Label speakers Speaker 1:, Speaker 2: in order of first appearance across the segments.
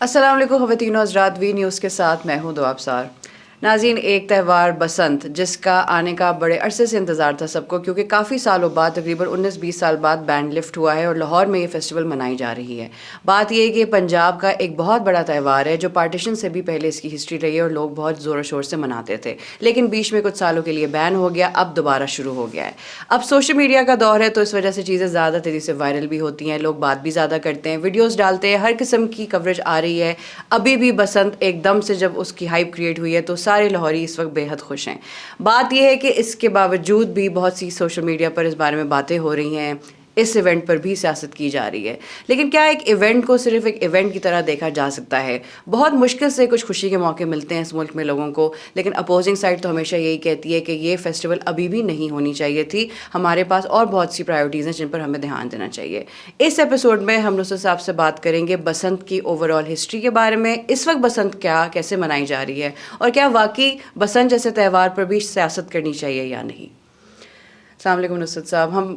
Speaker 1: السلام علیکم خواتین و حضرات، وی نیوز کے ساتھ میں ہوں دعا ابصار۔ ناظرین، ایک تہوار بسنت جس کا آنے کا بڑے عرصے سے انتظار تھا سب کو، کیونکہ کافی سالوں بعد، تقریباً 19-20 سال بعد بین لفٹ ہوا ہے اور لاہور میں یہ فیسٹیول منائی جا رہی ہے۔ بات یہ ہے کہ پنجاب کا ایک بہت بڑا تہوار ہے جو پارٹیشن سے بھی پہلے اس کی ہسٹری رہی ہے اور لوگ بہت زور و شور سے مناتے تھے، لیکن بیچ میں کچھ سالوں کے لیے بین ہو گیا، اب دوبارہ شروع ہو گیا ہے۔ اب سوشل میڈیا کا دور ہے تو اس وجہ سے چیزیں زیادہ تیزی سے وائرل بھی ہوتی ہیں، لوگ بات بھی زیادہ کرتے ہیں، ویڈیوز ڈالتے ہیں، ہر قسم کی کوریج آ رہی ہے۔ ابھی بھی بسنت ایک دم سے جب اس کی ہائپ کریٹ ہوئی ہے تو سارے لاہوری اس وقت بے حد خوش ہیں۔ بات یہ ہے کہ اس کے باوجود بھی بہت سی سوشل میڈیا پر اس بارے میں باتیں ہو رہی ہیں، اس ایونٹ پر بھی سیاست کی جا رہی ہے۔ لیکن کیا ایک ایونٹ کو صرف ایک ایونٹ کی طرح دیکھا جا سکتا ہے؟ بہت مشکل سے کچھ خوشی کے موقع ملتے ہیں اس ملک میں لوگوں کو، لیکن اپوزنگ سائڈ تو ہمیشہ یہی کہتی ہے کہ یہ فیسٹیول ابھی بھی نہیں ہونی چاہیے تھی، ہمارے پاس اور بہت سی پرائیورٹیز ہیں جن پر ہمیں دھیان دینا چاہیے۔ اس ایپیسوڈ میں ہم نصرت صاحب سے بات کریں گے بسنت کی اوور آل ہسٹری کے بارے میں، اس وقت بسنت کیسے منائی جا رہی ہے، اور کیا واقعی بسنت جیسے تہوار پر بھی سیاست کرنی چاہیے یا نہیں۔ السلام علیکم نصرت صاحب۔ ہم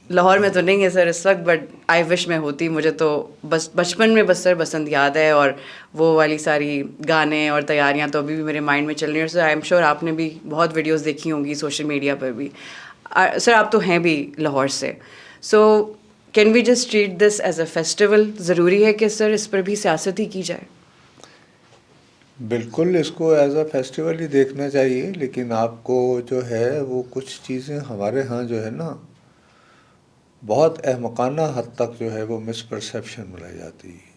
Speaker 1: لاہور میں تو نہیں ہے سر اس وقت، بٹ آئی وش میں ہوتی۔ مجھے تو بس بچپن میں بس سر بسنت یاد ہے، اور وہ والی ساری گانے اور تیاریاں تو ابھی بھی میرے مائنڈ میں چل رہی ہیں۔ سر آئی ایم شیور آپ نے بھی بہت ویڈیوز دیکھی ہوں گی سوشل میڈیا پر بھی۔ سر آپ تو ہیں بھی لاہور سے، so can we just treat this as a festival? ضروری ہے کہ سر اس پر بھی سیاست ہی کی جائے؟
Speaker 2: بالکل، اس کو ایز اے فیسٹیول ہی دیکھنا چاہیے، لیکن آپ کو جو ہے وہ کچھ چیزیں ہمارے ہاں جو ہے نا بہت احمقانہ حد تک جو ہے وہ مس پرسیپشن بنائی جاتی ہے۔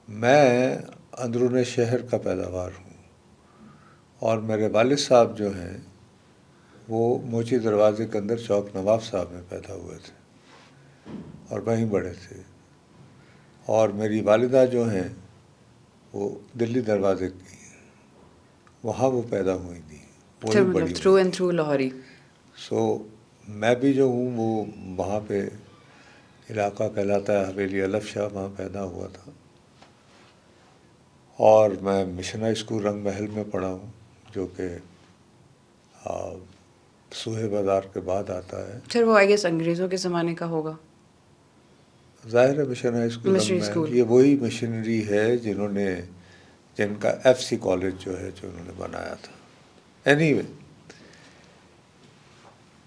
Speaker 2: میں اندرون شہر کا پیداوار ہوں، اور میرے والد صاحب جو ہیں وہ موچی دروازے کے اندر چوک نواب صاحب میں پیدا ہوئے تھے اور وہیں بڑے تھے، اور میری والدہ جو ہیں وہ دلی دروازے کی ہیں، وہاں وہ پیدا ہوئی تھی، وہی
Speaker 1: مطلب
Speaker 2: بڑی
Speaker 1: تھرو
Speaker 2: ہوئی
Speaker 1: اینڈ
Speaker 2: تھی۔
Speaker 1: تھرو لاہوری۔
Speaker 2: سو میں بھی جو ہوں وہ وہاں پہ علاقہ کہلاتا ہے حویلی علف شاہ، وہاں پیدا ہوا تھا، اور میں مشنری اسکول رنگ محل میں پڑھا ہوں، جو کہ سوہے بازار کے بعد آتا ہے۔
Speaker 1: سر وہ آئی گیس انگریزوں کے زمانے کا ہوگا،
Speaker 2: ظاہر ہے مشنری اسکول رنگ
Speaker 1: مشنری
Speaker 2: محل
Speaker 1: اسکول۔
Speaker 2: یہ وہی مشنری ہے جن کا ایف سی کالج جو ہے جو انہوں نے بنایا تھا۔ اینی وے،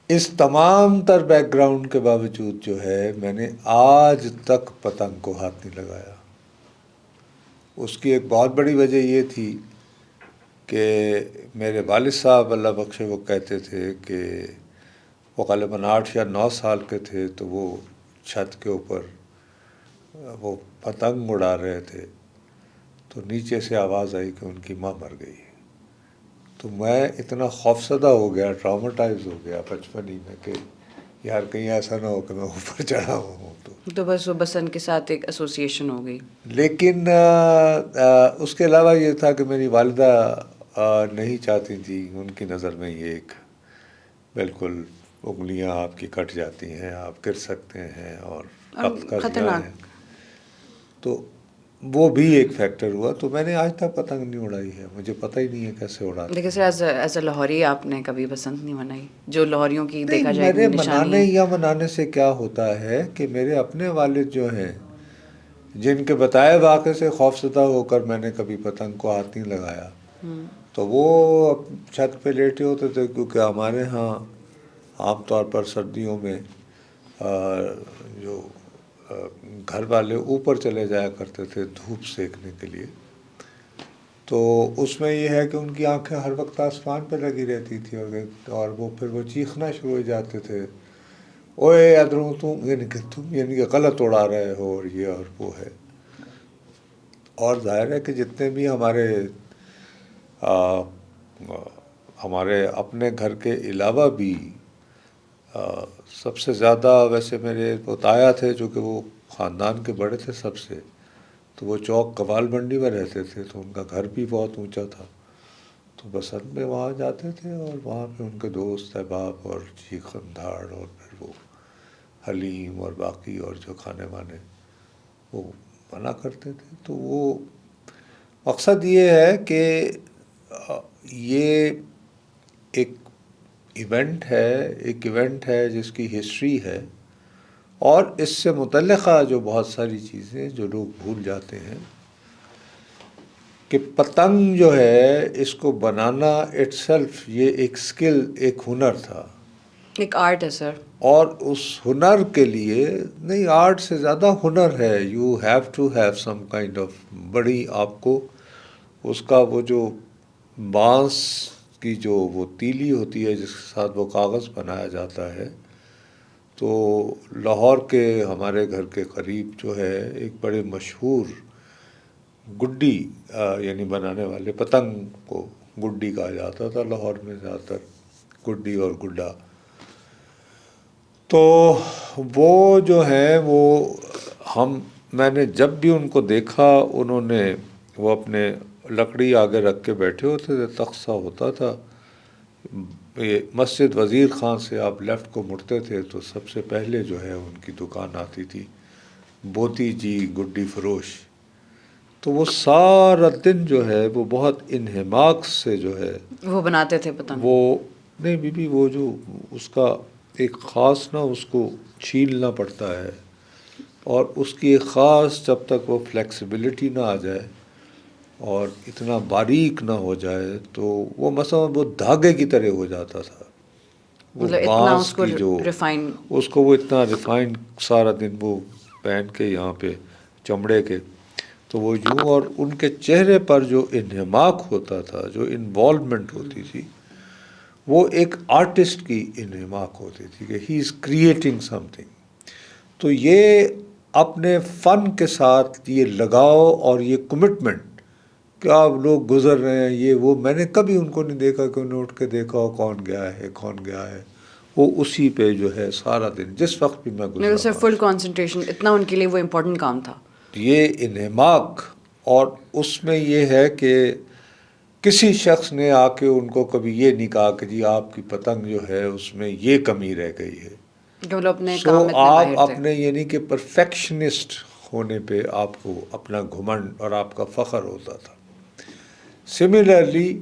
Speaker 2: اس تمام تر بیک گراؤنڈ کے باوجود جو ہے میں نے آج تک پتنگ کو ہاتھ نہیں لگایا۔ اس کی ایک بہت بڑی وجہ یہ تھی کہ میرے والد صاحب اللہ بخشے وہ کہتے تھے کہ وہ غالباً 8 یا 9 سال کے تھے تو وہ چھت کے اوپر وہ پتنگ اڑا رہے تھے، تو نیچے سے آواز آئی کہ ان کی ماں مر گئی۔ تو میں اتنا خوفزدہ ہو گیا، ٹراؤماٹائز ہو گیا بچپن ہی میں کہ یار کہیں ایسا نہ ہو کہ میں اوپر چڑھا ہوں۔
Speaker 1: تو بس وہ بسنت کے ساتھ ایک ایسوسیشن ہو گئی۔
Speaker 2: لیکن اس کے علاوہ یہ تھا کہ میری والدہ نہیں چاہتی تھی، ان کی نظر میں یہ ایک بالکل انگلیاں آپ کی کٹ جاتی ہیں، آپ گر سکتے ہیں اور وقت کا ضیاع ہے،
Speaker 1: خطرناک۔
Speaker 2: تو وہ بھی ایک فیکٹر ہوا۔ تو میں نے آج تک پتنگ نہیں اڑائی ہے، مجھے پتہ ہی نہیں ہے کیسے اڑاتے
Speaker 1: لیکن
Speaker 2: ہیں۔
Speaker 1: سر ایز اے لاہوری آپ نے کبھی بسنت نہیں منائی، جو لاہوریوں کی
Speaker 2: نہیں،
Speaker 1: دیکھا جائے
Speaker 2: میرے
Speaker 1: نشانی
Speaker 2: منانے
Speaker 1: ہے؟
Speaker 2: یا منانے سے کیا ہوتا ہے کہ میرے اپنے والد جو ہیں، جن کے بتائے واقعے سے خوفزدہ ہو کر میں نے کبھی پتنگ کو ہاتھ نہیں لگایا، تو وہ چھت پہ لیٹے ہوتے تھے، کیونکہ ہمارے ہاں عام طور پر سردیوں میں جو گھر والے اوپر چلے جایا کرتے تھے دھوپ سیکنے کے لیے، تو اس میں یہ ہے کہ ان کی آنکھیں ہر وقت آسمان پہ لگی رہتی تھی، اور وہ پھر وہ چیخنا شروع ہو جاتے تھے، اوے ادروں تم یعنی کہ غلط اڑا رہے ہو، اور یہ اور وہ ہے۔ اور ظاہر ہے کہ جتنے بھی ہمارے اپنے گھر کے علاوہ بھی سب سے زیادہ ویسے میرے وہ تایا تھے، جو کہ وہ خاندان کے بڑے تھے سب سے، تو وہ چوک کمال منڈی میں رہتے تھے، تو ان کا گھر بھی بہت اونچا تھا، تو بسنت میں وہاں جاتے تھے، اور وہاں پہ ان کے دوست احباب اور چیخن دھاڑ، اور پھر وہ حلیم اور باقی اور جو کھانے وانے وہ بنا کرتے تھے۔ تو وہ مقصد یہ ہے کہ یہ ایک ایونٹ ہے جس کی ہسٹری ہے، اور اس سے متعلقہ جو بہت ساری چیزیں جو لوگ بھول جاتے ہیں، کہ پتنگ جو ہے اس کو بنانا اٹ سیلف یہ ایک سکل، ایک ہنر تھا،
Speaker 1: ایک آرٹ ہے سر.
Speaker 2: اور اس ہنر کے لیے نہیں، آرٹ سے زیادہ ہنر ہے. You have to have some kind of بڑی، آپ کو اس کا وہ جو بانس کی جو وہ تیلی ہوتی ہے جس کے ساتھ وہ کاغذ بنایا جاتا ہے، تو لاہور کے ہمارے گھر کے قریب جو ہے ایک بڑے مشہور گڈی یعنی بنانے والے، پتنگ کو گڈی کہا جاتا تھا لاہور میں زیادہ تر، گڈی اور گڈا. تو وہ جو ہیں وہ میں نے جب بھی ان کو دیکھا، انہوں نے وہ اپنے لکڑی آگے رکھ کے بیٹھے ہوتے تھے، تختہ ہوتا تھا. یہ مسجد وزیر خان سے آپ لیفٹ کو مڑتے تھے تو سب سے پہلے جو ہے ان کی دکان آتی تھی، بوتی جی گڈی فروش. تو وہ سارا دن جو ہے وہ بہت انہماک سے جو ہے
Speaker 1: وہ بناتے تھے پتنگ.
Speaker 2: وہ نہیں بی بی، وہ جو اس کا ایک خاص نا اس کو چھیلنا پڑتا ہے، اور اس کی ایک خاص جب تک وہ فلیکسیبلٹی نہ آ جائے اور اتنا باریک نہ ہو جائے تو وہ مثلا وہ دھاگے کی طرح ہو جاتا تھا. وہ
Speaker 1: مطلب اتنا
Speaker 2: بانس
Speaker 1: اس کو
Speaker 2: کی جو
Speaker 1: ریفائن،
Speaker 2: اس کو وہ اتنا ریفائن سارا دن وہ پہن کے یہاں پہ چمڑے کے، تو وہ یوں، اور ان کے چہرے پر جو انہماک ہوتا تھا، جو انوالومنٹ ہوتی تھی، وہ ایک آرٹسٹ کی انہماک ہوتی تھی کہ ہی از کریٹنگ سم تھنگ. تو یہ اپنے فن کے ساتھ یہ لگاؤ اور یہ کمٹمنٹ کہ آپ لوگ گزر رہے ہیں یہ وہ، میں نے کبھی ان کو نہیں دیکھا کہ انہیں اٹھ کے دیکھا ہو کون گیا ہے کون گیا ہے. وہ اسی پہ جو ہے سارا دن، جس وقت بھی میں
Speaker 1: میرے سے
Speaker 2: گزرا
Speaker 1: فل کنسنٹریشن، اتنا ان کے لیے وہ امپورٹنٹ کام تھا.
Speaker 2: یہ انہماک. اور اس میں یہ ہے کہ کسی شخص نے آ کے ان کو کبھی یہ نہیں کہا کہ جی آپ کی پتنگ جو ہے اس میں یہ کمی رہ گئی ہے.
Speaker 1: کہ وہ لوگ اپنے
Speaker 2: سو
Speaker 1: کام میں اتنے
Speaker 2: آپ
Speaker 1: ماہر تھے.
Speaker 2: اپنے یعنی کہ پرفیکشنسٹ ہونے پہ آپ کو اپنا گھمنڈ اور آپ کا فخر ہوتا تھا. سملرلی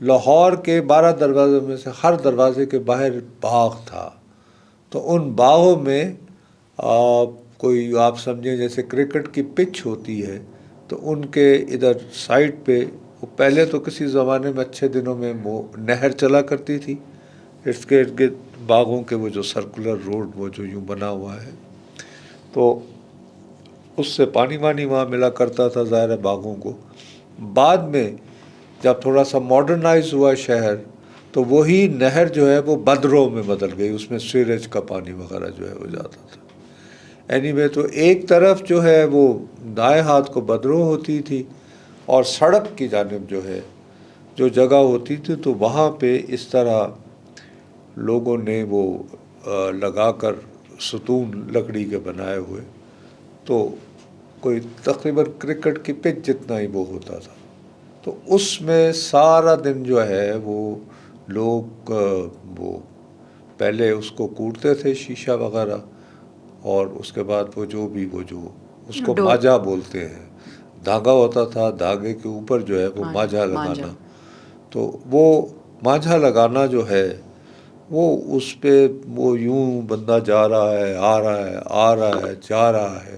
Speaker 2: لاہور کے 12 دروازوں میں سے ہر دروازے کے باہر باغ تھا. تو ان باغوں میں کوئی آپ سمجھیں جیسے کرکٹ کی پچ ہوتی ہے، تو ان کے ادھر سائڈ پہ وہ پہلے تو کسی زمانے میں اچھے دنوں میں وہ نہر چلا کرتی تھی، اس کے ارد گرد باغوں کے وہ جو سرکولر روڈ وہ جو یوں بنا ہوا ہے، تو اس سے پانی وانی وہاں ملا کرتا تھا ظاہر باغوں کو. بعد میں جب تھوڑا سا ماڈرنائز ہوا شہر، تو وہی نہر جو ہے وہ بدروں میں بدل گئی، اس میں سیوریج کا پانی وغیرہ جو ہے وہ جاتا تھا. اینی وے تو ایک طرف جو ہے وہ دائیں ہاتھ کو بدروں ہوتی تھی، اور سڑک کی جانب جو ہے جو جگہ ہوتی تھی تو وہاں پہ اس طرح لوگوں نے وہ لگا کر ستون لکڑی کے بنائے ہوئے، تو کوئی تقریباً کرکٹ کی پچ جتنا ہی وہ ہوتا تھا. تو اس میں سارا دن جو ہے وہ لوگ وہ پہلے اس کو کوٹتے تھے شیشہ وغیرہ، اور اس کے بعد وہ جو اس کو ماجا بولتے ہیں، دھاگا ہوتا تھا، دھاگے کے اوپر جو ہے وہ ماجا لگانا. تو وہ ماجا لگانا جو ہے وہ اس پہ وہ یوں بندہ جا رہا ہے آ رہا ہے آ رہا ہے جا رہا ہے.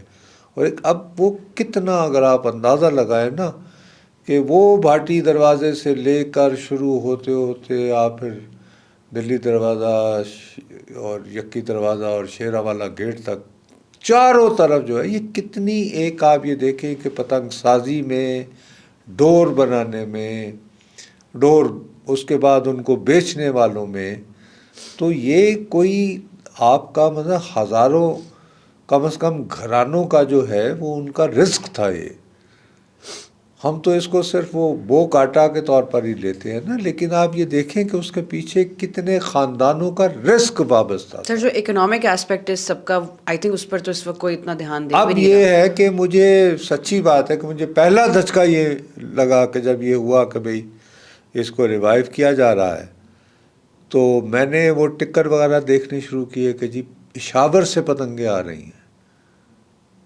Speaker 2: اور اب وہ کتنا اگر آپ اندازہ لگائیں نا کہ وہ بھاٹی دروازے سے لے کر شروع ہوتے ہوتے آپ پھر دلی دروازہ اور یکی دروازہ اور شیرا والا گیٹ تک، چاروں طرف جو ہے یہ کتنی ایک آپ یہ دیکھیں کہ پتنگ سازی میں، ڈور بنانے میں، ڈور اس کے بعد ان کو بیچنے والوں میں، تو یہ کوئی آپ کا مطلب ہزاروں کم از کم گھرانوں کا جو ہے وہ ان کا رزق تھا. یہ ہم تو اس کو صرف وہ بو کاٹا کے طور پر ہی لیتے ہیں نا، لیکن آپ یہ دیکھیں کہ اس کے پیچھے کتنے خاندانوں کا رزق وابستہ تھا.
Speaker 1: سر جو اکنامک ایسپیکٹ ہے سب کا، آئی تھنک اس پر تو اس وقت کوئی اتنا دھیان دے بھی
Speaker 2: اب
Speaker 1: نہیں
Speaker 2: یہ
Speaker 1: رہا.
Speaker 2: ہے کہ مجھے سچی بات ہے کہ مجھے پہلا دھچکا یہ لگا کہ جب یہ ہوا کہ بھئی اس کو ریوائیو کیا جا رہا ہے، تو میں نے وہ ٹکر وغیرہ دیکھنے شروع کیے کہ جی پشاور سے پتنگیں آ رہی ہیں.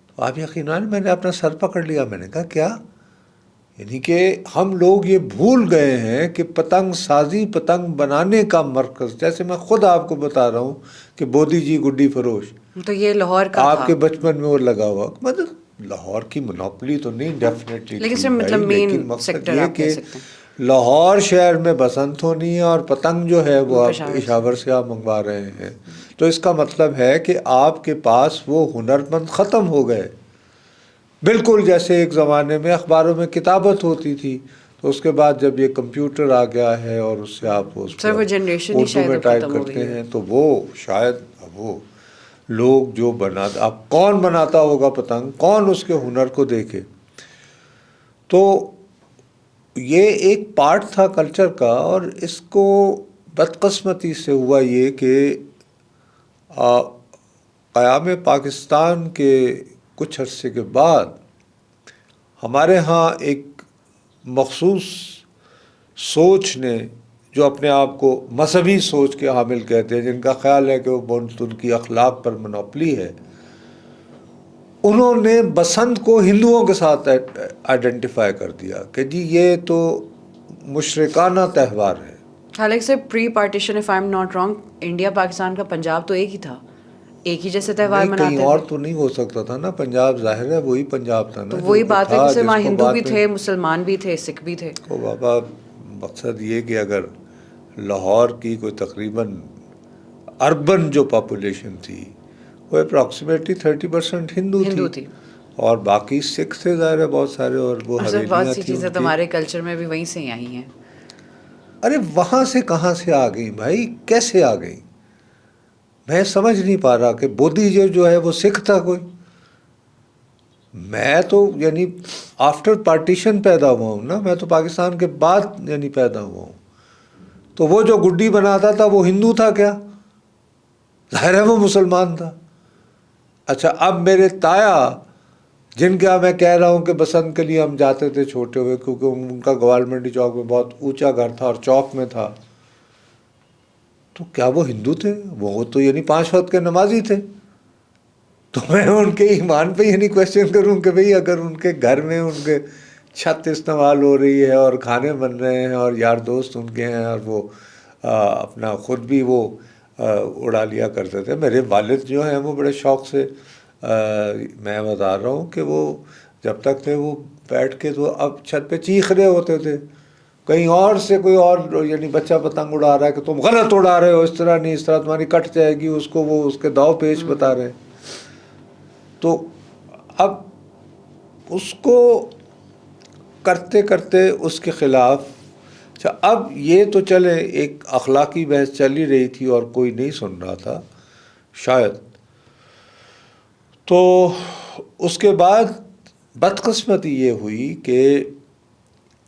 Speaker 2: تو آپ یقین مانیں میں نے اپنا سر پکڑ لیا، میں نے کہا کیا، یعنی کہ ہم لوگ یہ بھول گئے ہیں کہ پتنگ سازی، پتنگ بنانے کا مرکز، جیسے میں خود آپ کو بتا رہا ہوں کہ بودی جی گڈی فروش،
Speaker 1: تو یہ لاہور کا
Speaker 2: آپ
Speaker 1: تھا.
Speaker 2: کے بچپن میں وہ لگا ہوا، مطلب لاہور کی منوپلی تو نہیں ڈیفینیٹلی،
Speaker 1: لیکن سر مطلب مین سیکٹر آپ کہہ سکتے ہیں
Speaker 2: لاہور شہر میں بسنت ہونی ہے اور پتنگ جو ہے وہ آپ پشاور سے آپ منگوا رہے ہیں، تو اس کا مطلب ہے کہ آپ کے پاس وہ ہنرمند ختم ہو گئے. بالکل جیسے ایک زمانے میں اخباروں میں کتابت ہوتی تھی، تو اس کے بعد جب یہ کمپیوٹر آ گیا ہے اور اس سے آپ اس
Speaker 1: سر وہ جنریشن ہی
Speaker 2: اردو
Speaker 1: شاید
Speaker 2: میں
Speaker 1: اب
Speaker 2: ٹائپ
Speaker 1: ختم ہو
Speaker 2: کرتے
Speaker 1: گئی ہے.
Speaker 2: ہیں، تو وہ شاید وہ لوگ جو بناتا، اب کون بناتا ہوگا پتنگ، کون اس کے ہنر کو دیکھے. تو یہ ایک پارٹ تھا کلچر کا، اور اس کو بدقسمتی سے ہوا یہ کہ قیام پاکستان کے کچھ عرصے کے بعد ہمارے ہاں ایک مخصوص سوچ نے، جو اپنے آپ کو مذہبی سوچ کے حامل کہتے ہیں، جن کا خیال ہے کہ وہ ان کی اخلاق پر منوپلی ہے، انہوں نے بسنت کو ہندوؤں کے ساتھ آئیڈینٹیفائی کر دیا کہ جی یہ تو مشرکانہ تہوار ہے.
Speaker 1: حالانکہ sir pre partition if I am not wrong, India Pakistan کا پنجاب تو ایک ہی تھا، ایک ہی جیسے تہوار
Speaker 2: نہیں، کہیں
Speaker 1: مناتے
Speaker 2: اور
Speaker 1: تھے.
Speaker 2: تو نہیں ہو سکتا تھا نا. پنجاب ظاہر ہے وہی پنجاب تھا نا
Speaker 1: تو
Speaker 2: جو
Speaker 1: وہی بات ہے
Speaker 2: تھا،
Speaker 1: کہ سر
Speaker 2: جس
Speaker 1: وہاں
Speaker 2: کو
Speaker 1: ہندو
Speaker 2: بعد
Speaker 1: بھی
Speaker 2: میں
Speaker 1: تھے، مسلمان بھی تھے، سکھ بھی تھے.
Speaker 2: او بابا، مقصد یہ کہ اگر لاہور کی کوئی تقریباً اربن جو پاپولیشن تھی وہ اپراکسیمیٹلی 30% ہندو تھی، اور باقی سکھ تھے ظاہر ہے بہت سارے، اور وہ
Speaker 1: سر بہت
Speaker 2: حویلیاں
Speaker 1: سی
Speaker 2: تھیں
Speaker 1: چیزیں
Speaker 2: ان
Speaker 1: تو
Speaker 2: کی.
Speaker 1: ہمارے کلچر میں بھی وہیں سے ہی آئی ہیں.
Speaker 2: ارے وہاں سے کہاں سے آ گئی بھائی، کیسے آ گئی؟ میں سمجھ نہیں پا رہا کہ بودھی جو ہے وہ سکھ تھا کوئی. میں تو یعنی آفٹر پارٹیشن پیدا ہوا ہوں نا، میں تو پاکستان کے بعد یعنی پیدا ہوا ہوں. تو وہ جو گڈی بناتا تھا وہ ہندو تھا کیا؟ ظاہر ہے وہ مسلمان تھا. اچھا، اب میرے تایا جن کا میں کہہ رہا ہوں کہ بسنت کے لیے ہم جاتے تھے چھوٹے ہوئے، کیونکہ ان کا گوال منڈی چوک میں بہت اونچا گھر تھا اور چوک میں تھا، تو کیا وہ ہندو تھے؟ وہ تو یعنی 5 وقت کے نمازی تھے. تو میں ان کے ایمان پہ یعنی کوشچن کروں کہ بھئی اگر ان کے گھر میں ان کے چھت استعمال ہو رہی ہے اور کھانے بن رہے ہیں اور یار دوست ان کے ہیں، اور وہ اپنا خود بھی وہ اڑا لیا کرتے تھے. میرے والد جو ہیں وہ بڑے شوق سے، میں بتا رہا ہوں کہ وہ جب تک تھے وہ بیٹھ کے تو اب چھت پہ چیخ رہے ہوتے تھے کہیں اور سے کوئی اور یعنی بچہ پتنگ اڑا رہا ہے کہ تم غلط اڑا رہے ہو، اس طرح نہیں، اس طرح تمہاری کٹ جائے گی، اس کو وہ اس کے داؤ پیچ بتا رہے. تو اب اس کو کرتے کرتے اس کے خلاف، اچھا اب یہ تو چلے ایک اخلاقی بحث چل ہی رہی تھی اور کوئی نہیں سن رہا تھا شاید. تو اس کے بعد بدقسمتی یہ ہوئی کہ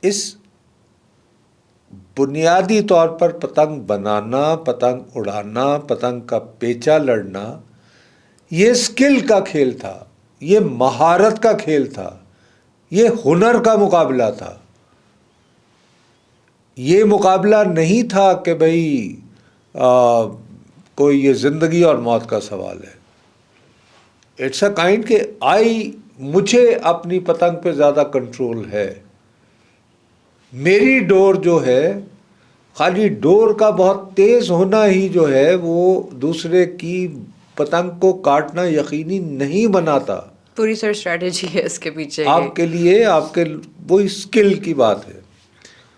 Speaker 2: اس بنیادی طور پر پتنگ بنانا، پتنگ اڑانا، پتنگ کا پیچا لڑنا، یہ اسکل کا کھیل تھا، یہ مہارت کا کھیل تھا، یہ ہنر کا مقابلہ تھا. یہ مقابلہ نہیں تھا کہ بھئی کوئی یہ زندگی اور موت کا سوال ہے. اٹس اے کائنڈ کہ مجھے اپنی پتنگ پہ زیادہ کنٹرول ہے. میری ڈور جو ہے، خالی ڈور کا بہت تیز ہونا ہی جو ہے وہ دوسرے کی پتنگ کو کاٹنا یقینی نہیں بناتا.
Speaker 1: پوری سر اسٹریٹجی ہے اس کے پیچھے.
Speaker 2: آپ کے لیے آپ کے وہی اسکل کی بات ہے.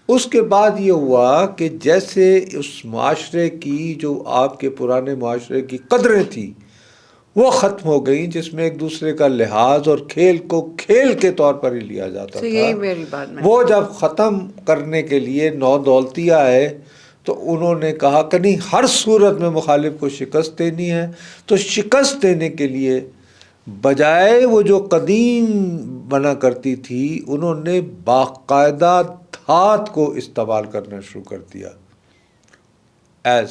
Speaker 2: اس کے بعد یہ ہوا کہ جیسے اس معاشرے کی جو آپ کے پرانے معاشرے کی قدریں تھیں وہ ختم ہو گئیں، جس میں ایک دوسرے کا لحاظ اور کھیل کو کھیل کے طور پر ہی لیا جاتا تھا.
Speaker 1: یہی میری بات میں،
Speaker 2: وہ جب ختم کرنے کے لیے نو دولتی آئے تو انہوں نے کہا کہ نہیں، ہر صورت میں مخالف کو شکست دینی ہے. تو شکست دینے کے لیے بجائے وہ جو قدیم بنا کرتی تھی، انہوں نے باقاعدہ دھات کو استعمال کرنا شروع کر دیا ایز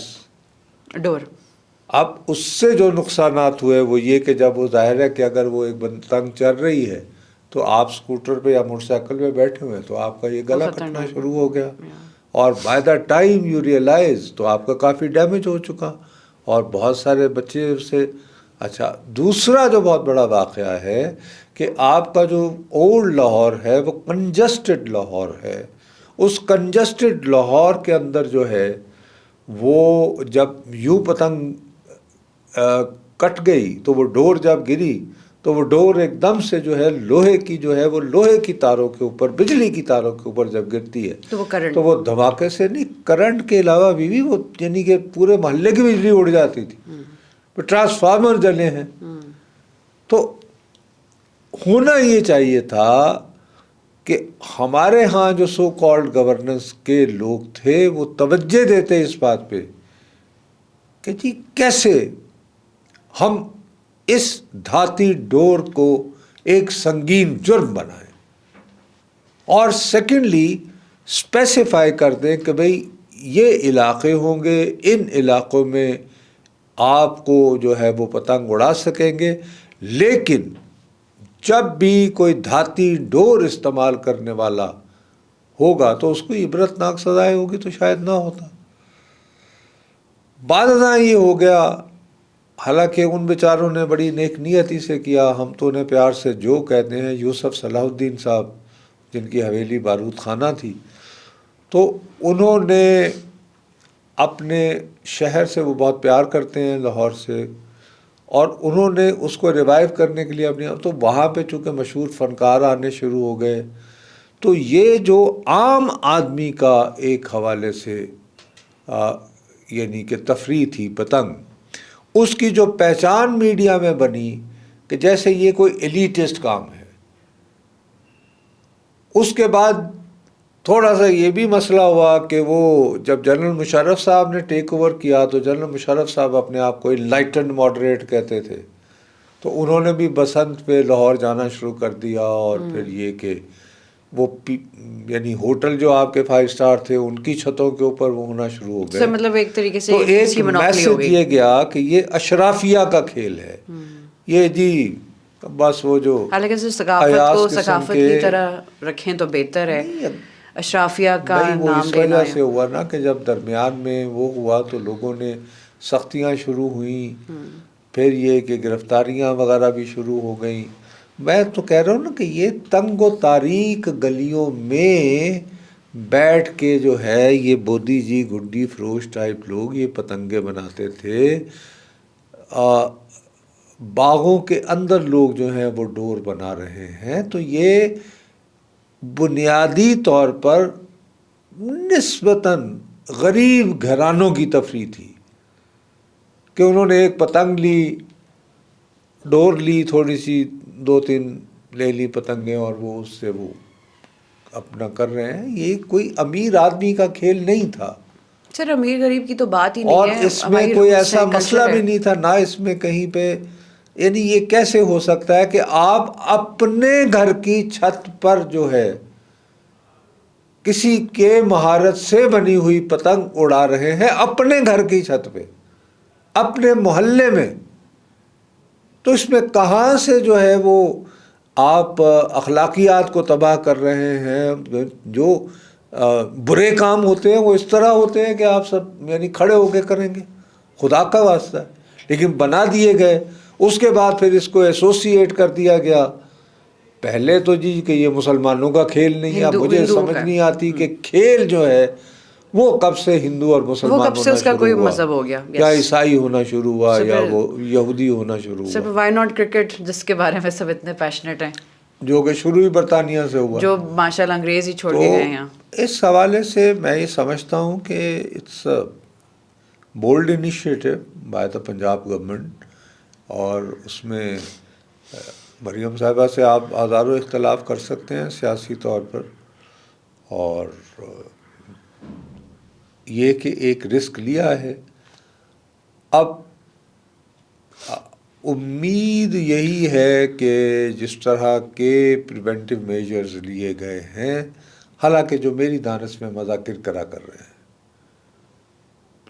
Speaker 1: ڈور.
Speaker 2: اب اس سے جو نقصانات ہوئے وہ یہ کہ جب وہ ظاہر ہے کہ اگر وہ ایک پتنگ چل رہی ہے تو آپ اسکوٹر پہ یا موٹر سائیکل پہ بیٹھے ہوئے تو آپ کا یہ گلا کٹنا شروع ہو گیا، اور by the time you realize تو آپ کا کافی ڈیمیج ہو چکا، اور بہت سارے بچے سے. اچھا، دوسرا جو بہت بڑا واقعہ ہے کہ آپ کا جو اولڈ لاہور ہے وہ کنجسٹڈ لاہور ہے. اس کنجسٹڈ لاہور کے اندر جو ہے وہ جب یوں پتنگ کٹ گئی تو وہ ڈور جب گری تو وہ ڈور ایک دم سے جو ہے لوہے کی جو ہے وہ لوہے کی تاروں کے اوپر بجلی کی تاروں کے اوپر جب گرتی ہے تو وہ دھماکے سے نہیں کرنٹ کے علاوہ بھی وہ یعنی کہ پورے محلے کی بجلی اڑ جاتی تھی، ٹرانسفارمر جلے ہیں. تو ہونا یہ چاہیے تھا کہ ہمارے ہاں جو سو کالڈ گورننس کے لوگ تھے وہ توجہ دیتے اس بات پہ کہ جی کیسے ہم اس دھاتی ڈور کو ایک سنگین جرم بنائیں، اور سیکنڈلی اسپیسیفائی کر دیں کہ بھئی یہ علاقے ہوں گے، ان علاقوں میں آپ کو جو ہے وہ پتنگ اڑا سکیں گے، لیکن جب بھی کوئی دھاتی ڈور استعمال کرنے والا ہوگا تو اس کو عبرتناک سزائے ہوگی تو شاید نہ ہوتا. بعد ازاں یہ ہو گیا، حالانکہ ان بیچاروں نے بڑی نیک نیتی سے کیا، ہم تو انہیں پیار سے جو کہتے ہیں، یوسف صلاح الدین صاحب جن کی حویلی بارود خانہ تھی، تو انہوں نے اپنے شہر سے وہ بہت پیار کرتے ہیں لاہور سے، اور انہوں نے اس کو ریوائیو کرنے کے لیے اپنی، تو وہاں پہ چونکہ مشہور فنکار آنے شروع ہو گئے، تو یہ جو عام آدمی کا ایک حوالے سے یعنی کہ تفریح تھی پتنگ، اس کی جو پہچان میڈیا میں بنی کہ جیسے یہ کوئی ایلیٹسٹ کام ہے. اس کے بعد تھوڑا سا یہ بھی مسئلہ ہوا کہ وہ جب جنرل مشرف صاحب نے ٹیک اوور کیا تو جنرل مشرف صاحب اپنے آپ کو انلائٹنڈ ماڈریٹ کہتے تھے، تو انہوں نے بھی بسنت پہ لاہور جانا شروع کر دیا، اور پھر یہ کہ وہ یعنی ہوٹل جو آپ کے 5 اسٹار تھے ان کی چھتوں کے اوپر وہ ہونا شروع ہو گئے.
Speaker 1: مطلب ایک طریقے سے
Speaker 2: تو ایک میسج یہ گیا کہ یہ اشرافیہ کا کھیل ہے، یہ جی بس وہ جو
Speaker 1: حالانکہ ثقافت کو ثقافت کی طرح رکھیں تو بہتر ہے، اشرافیہ کا
Speaker 2: وہ
Speaker 1: نام
Speaker 2: اس
Speaker 1: لینا
Speaker 2: وجہ سے ہوا نا کہ جب درمیان میں وہ ہوا تو لوگوں نے سختیاں شروع ہوئیں، پھر یہ کہ گرفتاریاں وغیرہ بھی شروع ہو گئیں. میں تو کہہ رہا ہوں نا کہ یہ تنگ و تاریک گلیوں میں بیٹھ کے جو ہے یہ بودی جی گڈی فروش ٹائپ لوگ یہ پتنگیں بناتے تھے، باغوں کے اندر لوگ جو ہیں وہ ڈور بنا رہے ہیں. تو یہ بنیادی طور پر نسبتاً غریب گھرانوں کی تفریح تھی کہ انہوں نے ایک پتنگ لی، ڈور لی، تھوڑی سی 2-3 لے لی پتنگیں، اور وہ اس سے وہ اپنا کر رہے ہیں. یہ کوئی امیر آدمی کا کھیل نہیں تھا
Speaker 1: سر، امیر غریب کی تو بات ہی نہیں ہے،
Speaker 2: اور اس میں کوئی ایسا مسئلہ بھی نہیں تھا، نہ اس میں کہیں پہ یعنی یہ کیسے ہو سکتا ہے کہ آپ اپنے گھر کی چھت پر جو ہے کسی کے مہارت سے بنی ہوئی پتنگ اڑا رہے ہیں اپنے گھر کی چھت پہ، اپنے محلے میں. تو اس میں کہاں سے جو ہے وہ آپ اخلاقیات کو تباہ کر رہے ہیں؟ جو برے کام ہوتے ہیں وہ اس طرح ہوتے ہیں کہ آپ سب یعنی کھڑے ہو کے کریں گے، خدا کا واسطہ ہے. لیکن بنا دیے گئے، اس کے بعد پھر اس کو ایسوسیٹ کر دیا گیا. پہلے تو جی کہ یہ مسلمانوں کا کھیل نہیں ہے، اب مجھے سمجھ نہیں آتی کہ کھیل جو ہے وہ کب سے ہندو اور مسلمان ہونا شروع ہوا، کیا عیسائی ہونا شروع ہوا یا وہ یہودی ہونا شروع ہوا.
Speaker 1: سر وائی ناٹ کرکٹ، جس کے بارے میں سب اتنے پیشنیٹ ہیں،
Speaker 2: جو کہ شروع ہی برطانیہ سے ہوا،
Speaker 1: جو ماشاء اللہ انگریز ہی چھوڑ کے گئے یہاں.
Speaker 2: اس حوالے سے میں یہ سمجھتا ہوں کہ it's bold initiative by the Punjab government, اور اس میں مریم صاحبہ سے آپ ہزاروں اختلاف کر سکتے ہیں سیاسی طور پر، اور یہ کہ ایک رسک لیا ہے. اب امید یہی ہے کہ جس طرح کے پریونٹیو میجرز لیے گئے ہیں، حالانکہ جو میری دانش میں مذاکر کرا کر رہے ہیں،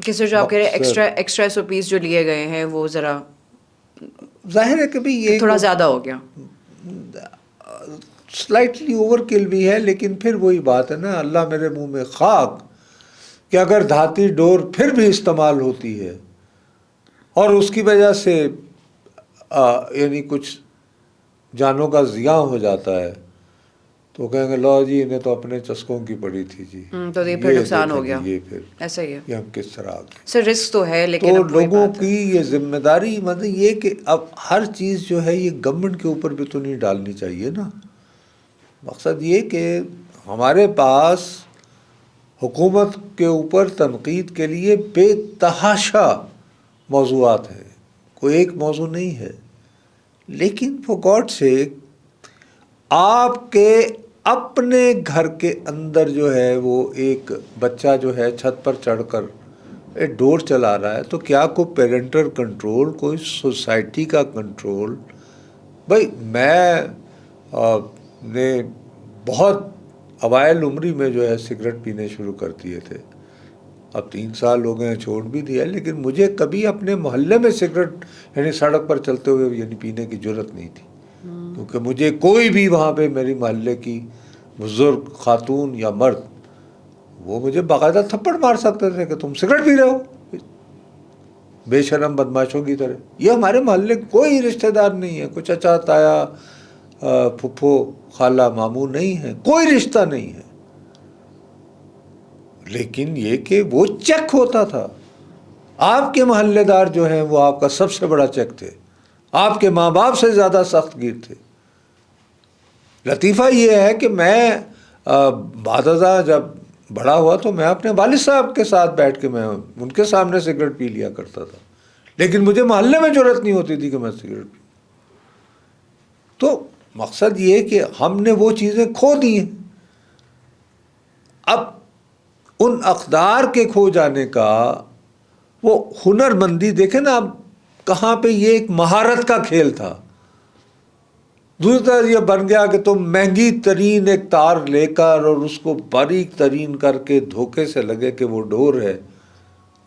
Speaker 1: کسی جو آپ کہہ رہے ہیں ایکسٹرا سوپیس جو لیے گئے ہیں وہ ذرا
Speaker 2: ظاہر ہے کہ بھی یہ
Speaker 1: تھوڑا زیادہ ہو گیا،
Speaker 2: سلائٹلی اوور کل بھی ہے. لیکن پھر وہی بات ہے نا، اللہ میرے منہ میں خاک کہ اگر دھاتی ڈور پھر بھی استعمال ہوتی ہے اور اس کی وجہ سے یعنی کچھ جانوں کا ضیاع ہو جاتا ہے، تو کہیں گے لو جی انہیں تو اپنے چسکوں کی پڑی تھی جی،
Speaker 1: تو یہ پھر نقصان ہو گیا،
Speaker 2: یہ پھر
Speaker 1: ایسا ہی ہے
Speaker 2: یہ ہم کس طرح آ گئے.
Speaker 1: سر. رسک تو ہے لیکن
Speaker 2: تو
Speaker 1: اب وہی
Speaker 2: لوگوں
Speaker 1: بات ہے.
Speaker 2: کی یہ ذمہ داری مطلب یہ کہ اب ہر چیز جو ہے یہ گورنمنٹ کے اوپر بھی تو نہیں ڈالنی چاہیے نا. مقصد یہ کہ ہمارے پاس حکومت کے اوپر تنقید کے لیے بے تحاشا موضوعات ہیں، کوئی ایک موضوع نہیں ہے. لیکن فار گاڈ سیک آپ کے اپنے گھر کے اندر جو ہے وہ ایک بچہ جو ہے چھت پر چڑھ کر ڈور چلا رہا ہے، تو کیا کوئی پیرنٹل کنٹرول، کوئی سوسائٹی کا کنٹرول؟ بھائی میں نے بہت اوائل عمری میں جو ہے سگریٹ پینے شروع کر دیے تھے. اب 3 سال ہو گئے ہیں چھوڑ بھی دیا، لیکن مجھے کبھی اپنے محلے میں سگریٹ یعنی سڑک پر چلتے ہوئے یعنی پینے کی جرت نہیں تھی، کیونکہ مجھے کوئی بھی وہاں پہ میری محلے کی بزرگ خاتون یا مرد وہ مجھے باقاعدہ تھپڑ مار سکتے تھے کہ تم سگریٹ پی رہے ہو بے شرم بدماشوں کی طرح. یہ ہمارے محلے کوئی رشتہ دار نہیں ہے، کوئی چچا تایا پھپھو خالہ ماموں نہیں ہے، کوئی رشتہ نہیں ہے. لیکن یہ کہ وہ چیک ہوتا تھا. آپ کے محلے دار جو ہیں وہ آپ کا سب سے بڑا چیک تھے، آپ کے ماں باپ سے زیادہ سخت گیر تھے. لطیفہ یہ ہے کہ میں بعد ازاں جب بڑا ہوا تو میں اپنے والد صاحب کے ساتھ بیٹھ کے میں ان کے سامنے سگریٹ پی لیا کرتا تھا، لیکن مجھے محلے میں جرت نہیں ہوتی تھی کہ میں سگریٹ پیوں. تو مقصد یہ کہ ہم نے وہ چیزیں کھو دی ہیں. اب ان اقدار کے کھو جانے کا وہ ہنر مندی دیکھیں نا، اب کہاں پہ یہ ایک مہارت کا کھیل تھا. دوسری طرح یہ بن گیا کہ تم مہنگی ترین ایک تار لے کر اور اس کو باریک ترین کر کے دھوکے سے لگے کہ وہ ڈور ہے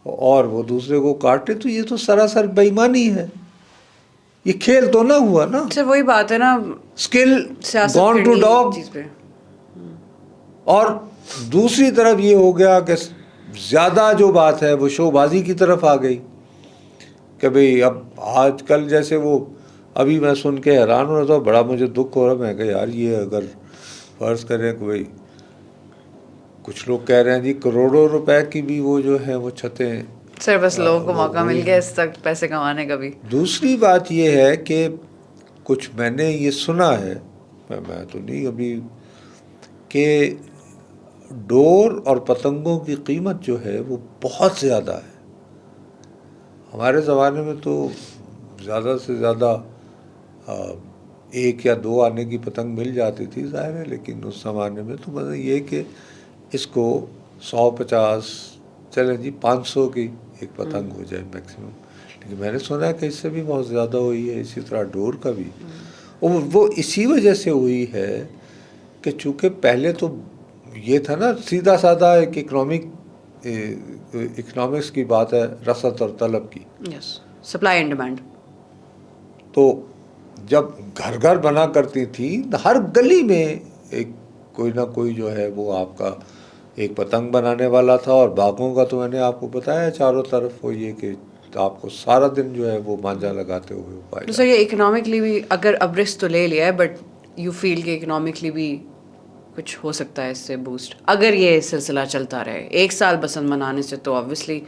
Speaker 2: اور وہ دوسرے کو کاٹے، تو یہ تو سراسر بے ایمانی ہے. یہ کھیل تو نہ ہوا نا.
Speaker 1: سر وہی بات ہے نا،
Speaker 2: اسکل
Speaker 1: سیاست
Speaker 2: گون ٹو ڈاگ.
Speaker 1: چیز پہ.
Speaker 2: اور دوسری طرف یہ ہو گیا کہ زیادہ جو بات ہے وہ شو بازی کی طرف آ گئی کہ بھئی اب آج کل جیسے وہ ابھی میں سن کے حیران ہو رہا تھا، بڑا مجھے دکھ ہو رہا. میں کہ یار یہ اگر فرض کریں کہ بھئی کچھ لوگ کہہ رہے ہیں جی کروڑوں روپے کی بھی وہ جو ہے وہ چھتیں.
Speaker 1: سر بس لوگوں کو موقع مل گیا اس تک پیسے کمانے کا بھی.
Speaker 2: دوسری بات یہ ہے کہ کچھ میں نے یہ سنا ہے، میں تو نہیں ابھی، کہ ڈور اور پتنگوں کی قیمت جو ہے وہ بہت زیادہ ہے. ہمارے زمانے میں تو زیادہ سے زیادہ 1 یا 2 آنے کی پتنگ مل جاتی تھی ظاہر ہے، لیکن اس زمانے میں تو مطلب یہ کہ اس کو 150 چلیں جی 500 کی ایک پتنگ ہو جائے میکسیمم. لیکن میں نے سنا ہے کہ اس سے بھی بہت زیادہ ہوئی ہے. اسی طرح ڈور کا بھی، اور وہ اسی وجہ سے ہوئی ہے کہ چونکہ پہلے تو یہ تھا نا سیدھا سادہ ایک اکنامکس کی بات ہے، رسد اور طلب کی.
Speaker 1: یس، سپلائی اینڈ ڈیمانڈ.
Speaker 2: تو جب گھر گھر بنا کرتی تھی ہر گلی میں ایک کوئی نہ کوئی جو ہے وہ آپ کا ایک پتنگ بنانے والا تھا. اور باغوں کا تو میں نے آپ کو بتایا چاروں طرف وہ یہ کہ آپ کو سارا دن جو ہے وہ مانجا لگاتے ہوئے پائے.
Speaker 1: تو سر یہ اکنامکلی بھی اگر اب رسک تو لے لیا ہے، بٹ یو فیل کہ اکنامکلی بھی کچھ ہو سکتا ہے اس سے بوسٹ اگر یہ سلسلہ چلتا رہے؟ 1 سال بسنت منانے سے تو آبویسلی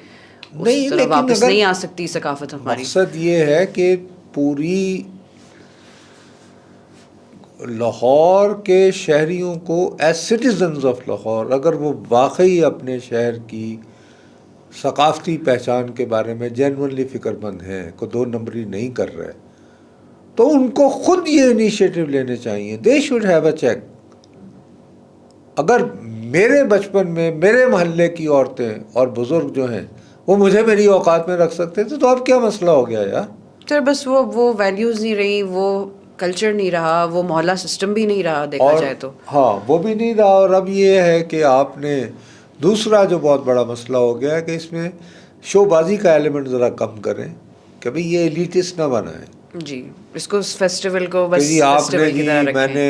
Speaker 1: اس طرح واپس نہیں آ سکتی ثقافت ہماری.
Speaker 2: مقصد یہ ہے کہ پوری لاہور کے شہریوں کو ایز سٹیزنز آف لاہور اگر وہ واقعی اپنے شہر کی ثقافتی پہچان کے بارے میں جینونلی فکر مند ہیں، کو 2 نمبری نہیں کر رہے، تو ان کو خود یہ انیشیٹو لینے چاہیے. They should have a check. اگر میرے بچپن میں میرے محلے کی عورتیں اور بزرگ جو ہیں وہ مجھے میری اوقات میں رکھ سکتے تھے، تو اب کیا مسئلہ ہو گیا یار؟
Speaker 1: سر بس وہ ویلیوز نہیں رہی، وہ کلچر نہیں رہا، وہ محلہ سسٹم بھی نہیں رہا دیکھا جائے تو.
Speaker 2: ہاں وہ بھی نہیں رہا. اور اب یہ ہے کہ آپ نے دوسرا جو بہت بڑا مسئلہ ہو گیا ہے کہ اس میں شو بازی کا ایلیمنٹ ذرا کم کریں کہ بھئی یہ ایلیٹسٹ نہ بنائیں.
Speaker 1: جی، اس کو فیسٹیول کو بس
Speaker 2: جی آپ نے
Speaker 1: فیسٹیول کی
Speaker 2: جی
Speaker 1: طرح
Speaker 2: میں
Speaker 1: رکھیں.
Speaker 2: نے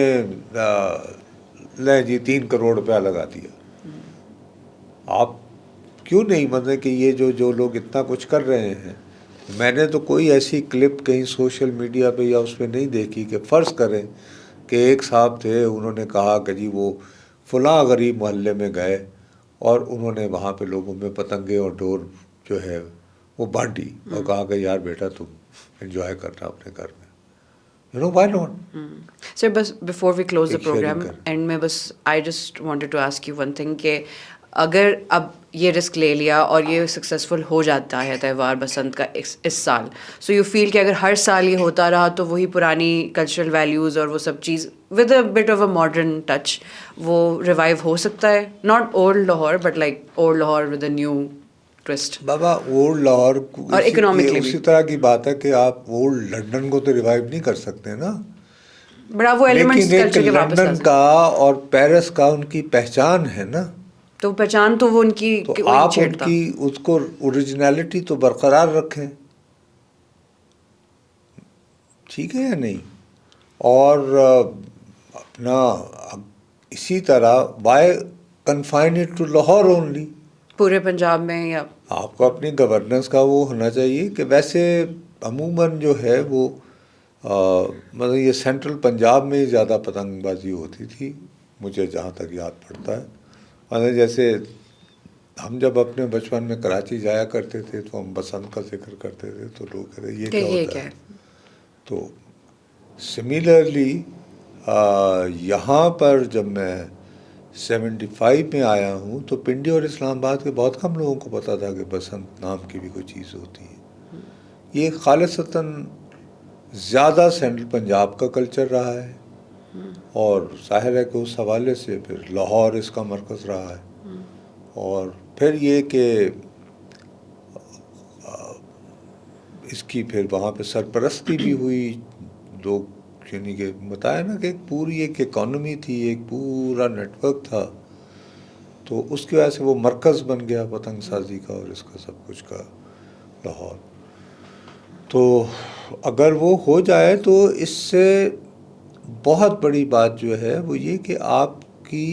Speaker 2: لیں جی 3 کروڑ روپیہ لگا دیا. آپ کیوں نہیں مطلب کہ یہ جو لوگ اتنا کچھ کر رہے ہیں، میں نے تو کوئی ایسی کلپ کہیں سوشل میڈیا پہ یا اس پہ نہیں دیکھی کہ فرض کریں کہ کہ ایک صاحب تھے, انہوں نے کہا کہ جی وہ فلاں غریب محلے میں گئے اور انہوں نے وہاں پہ لوگوں میں پتنگیں اور ڈور جو ہے وہ بانٹی اور کہا کہ یار بیٹا تم انجوائے کرنا اپنے گھر میں. You know why not.
Speaker 1: Sir بس بفور وی کلوز دا
Speaker 2: ایک sharing
Speaker 1: پروگرام
Speaker 2: کر.
Speaker 1: اینڈ میں بس I just wanted to ask you one thing کہ اگر اب یہ رسک لے لیا اور یہ سکسیزفل ہو جاتا ہے تہوار بسنت کا اس سال, سو یو فیل کہ اگر ہر سال یہ ہوتا رہا تو وہی پرانی کلچرل ویلیوز اور وہ سب چیز with a bit of a modern touch وہ ریوائیو ہو سکتا ہے, not old Lahore but like old Lahore with a new twist.
Speaker 2: بابا اولڈ لاہور
Speaker 1: اور economically بھی.
Speaker 2: اسی طرح کی بات ہے کہ آپ اولڈ لنڈن کو تو ریوائیو نہیں کر سکتے نا,
Speaker 1: بٹ آپ وہ ایلیمنٹس
Speaker 2: لیکن ایک
Speaker 1: کلچر کے واپس لا
Speaker 2: لنڈن
Speaker 1: سکتے
Speaker 2: کا اور پیرس کا ان کی پہچان ہے نا,
Speaker 1: تو پہچان تو وہ ان کی
Speaker 2: تو
Speaker 1: وہی
Speaker 2: آپ ان
Speaker 1: چھیڑتا.
Speaker 2: کی اس کو اوریجنلٹی تو برقرار رکھیں, ٹھیک ہے یا نہیں. اور اپنا اسی طرح why confine it to Lahore only.
Speaker 1: پورے پنجاب میں یا
Speaker 2: آپ کو اپنی گورننس کا وہ ہونا چاہیے کہ ویسے عموماً جو ہے وہ مطلب یہ سینٹرل پنجاب میں ہی زیادہ پتنگ بازی ہوتی تھی مجھے جہاں تک یاد پڑتا ہے. مطلب جیسے ہم جب اپنے بچپن میں کراچی جایا کرتے تھے تو ہم بسنت کا ذکر کرتے تھے تو لوگ کہتے یہ کیا ہوتا ہے. تو سملرلی یہاں پر جب میں 75 میں آیا ہوں تو پنڈی اور اسلام آباد کے بہت کم لوگوں کو پتہ تھا کہ بسنت نام کی بھی کوئی چیز ہوتی ہے. یہ خالصتاً زیادہ سینٹرل پنجاب کا کلچر رہا ہے, اور ظاہر ہے کہ اس حوالے سے پھر لاہور اس کا مرکز رہا ہے. اور پھر یہ کہ اس کی پھر وہاں پہ سرپرستی بھی ہوئی لوگ, یعنی کہ بتایا نا کہ ایک پوری ایک اکانومی تھی, ایک پورا نیٹ ورک تھا, تو اس کی وجہ سے وہ مرکز بن گیا پتنگ سازی کا اور اس کا سب کچھ کا لاہور. تو اگر وہ ہو جائے تو اس سے بہت بڑی بات جو ہے وہ یہ کہ آپ کی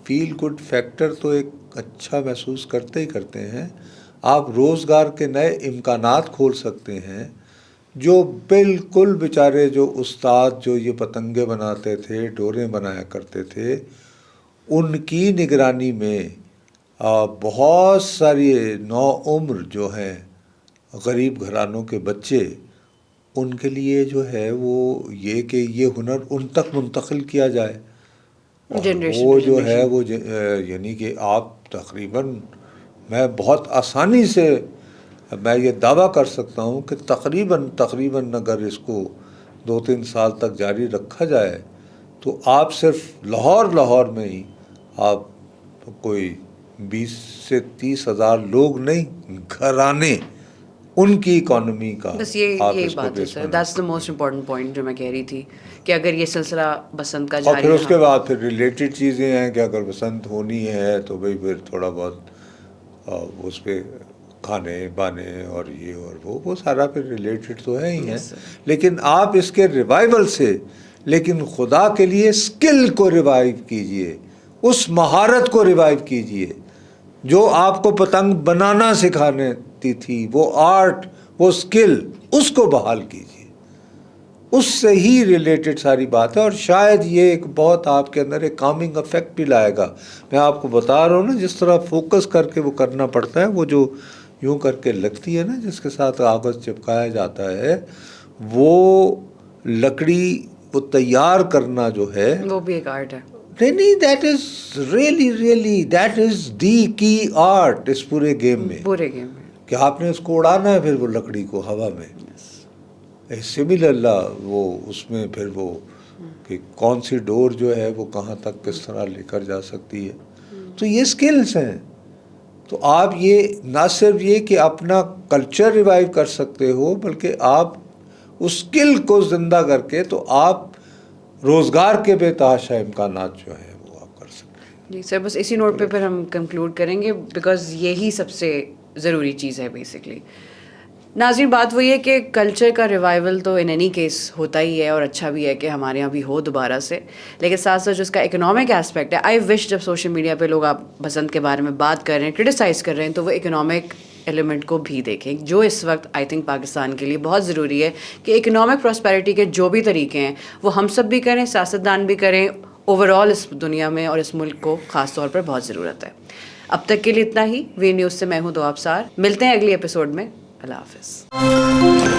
Speaker 2: فیل گڈ فیکٹر تو ایک اچھا محسوس کرتے ہی کرتے ہیں, آپ روزگار کے نئے امکانات کھول سکتے ہیں. جو بالکل بیچارے جو استاد جو یہ پتنگیں بناتے تھے, ڈوریں بنایا کرتے تھے, ان کی نگرانی میں بہت ساری نو عمر جو ہیں غریب گھرانوں کے بچے, ان کے لیے جو ہے وہ یہ کہ یہ ہنر ان تک منتقل کیا جائے. اور وہ جو ہے وہ یعنی کہ آپ تقریباً میں بہت آسانی سے میں یہ دعویٰ کر سکتا ہوں کہ تقریباً اگر اس کو 2-3 سال تک جاری رکھا جائے تو آپ صرف لاہور میں ہی آپ کوئی 20 سے 30 ہزار لوگ نہیں, گھرانے ان کی اکانومی کا
Speaker 1: بس یہی بات ہے سر,
Speaker 2: بنا.
Speaker 1: That's the most important point جو میں کہہ رہی تھی کہ اگر یہ سلسلہ بسنت کا
Speaker 2: اور
Speaker 1: جاری
Speaker 2: پھر اس کے
Speaker 1: رہا,
Speaker 2: بعد پھر ریلیٹڈ چیزیں ہیں کہ اگر بسنت ہونی ہے تو بھائی پھر تھوڑا بہت اس پہ کھانے بانے اور یہ اور وہ سارا پھر ریلیٹڈ تو ہے ہی ہیں. لیکن آپ اس کے ریوائیول سے, لیکن خدا کے لیے اسکل کو ریوائیو کیجئے, اس مہارت کو ریوائیو کیجئے جو آپ کو پتنگ بنانا سکھانے تھی, وہ آرٹ, وہ اسکل, اس کو بحال کیجئے. اس سے ہی ریلیٹڈ ساری بات ہے, اور شاید یہ ایک بہت آپ کے اندر ایک کامنگ افیکٹ بھی لائے گا. میں آپ کو بتا رہا ہوں نا, جس طرح فوکس کر کے وہ کرنا پڑتا ہے, وہ جو یوں کر کے لگتی ہے نا جس کے ساتھ کاغذ چپکایا جاتا ہے, وہ لکڑی وہ تیار کرنا جو ہے
Speaker 1: وہ بھی ایک آرٹ ہے.
Speaker 2: نہیں, that is really that is the key art اس پورے گیم میں, کہ آپ نے اس کو اڑانا ہے پھر وہ لکڑی کو ہوا میں. سملرلی وہ اس میں پھر وہ کہ کون سی ڈور جو ہے وہ کہاں تک کس طرح لے کر جا سکتی ہے. تو یہ سکلز ہیں. تو آپ یہ نہ صرف یہ کہ اپنا کلچر ریوائیو کر سکتے ہو, بلکہ آپ اس سکل کو زندہ کر کے تو آپ روزگار کے بے تحاشا امکانات جو ہیں وہ آپ کر سکتے ہیں.
Speaker 1: جی سر, بس اسی نوٹ پہ پھر ہم کنکلوڈ کریں گے, بیکاز یہی سب سے ضروری چیز ہے بیسکلی. ناظرین, بات وہی ہے کہ کلچر کا ریوائیول تو ان اینی کیس ہوتا ہی ہے, اور اچھا بھی ہے کہ ہمارے یہاں بھی ہو دوبارہ سے, لیکن ساتھ ساتھ جو اس کا اکنامک ایسپیکٹ ہے, آئی وش جب سوشل میڈیا پہ لوگ آپ بسنت کے بارے میں بات کر رہے ہیں, کرٹیسائز کر رہے ہیں, تو وہ اکنامک ایلیمنٹ کو بھی دیکھیں جو اس وقت آئی تھنک پاکستان کے لیے بہت ضروری ہے کہ اکنامک پراسپیرٹی کے جو بھی طریقے ہیں وہ ہم سب بھی کریں, سیاستدان بھی کریں, اوور آل اس دنیا میں اور اس ملک کو خاص طور پر بہت ضرورت ہے. اب تک کے لیے اتنا ہی. وی نیوز سے میں ہوں دو ابصار. ملتے ہیں اگلی ایپیسوڈ میں. اللہ حافظ.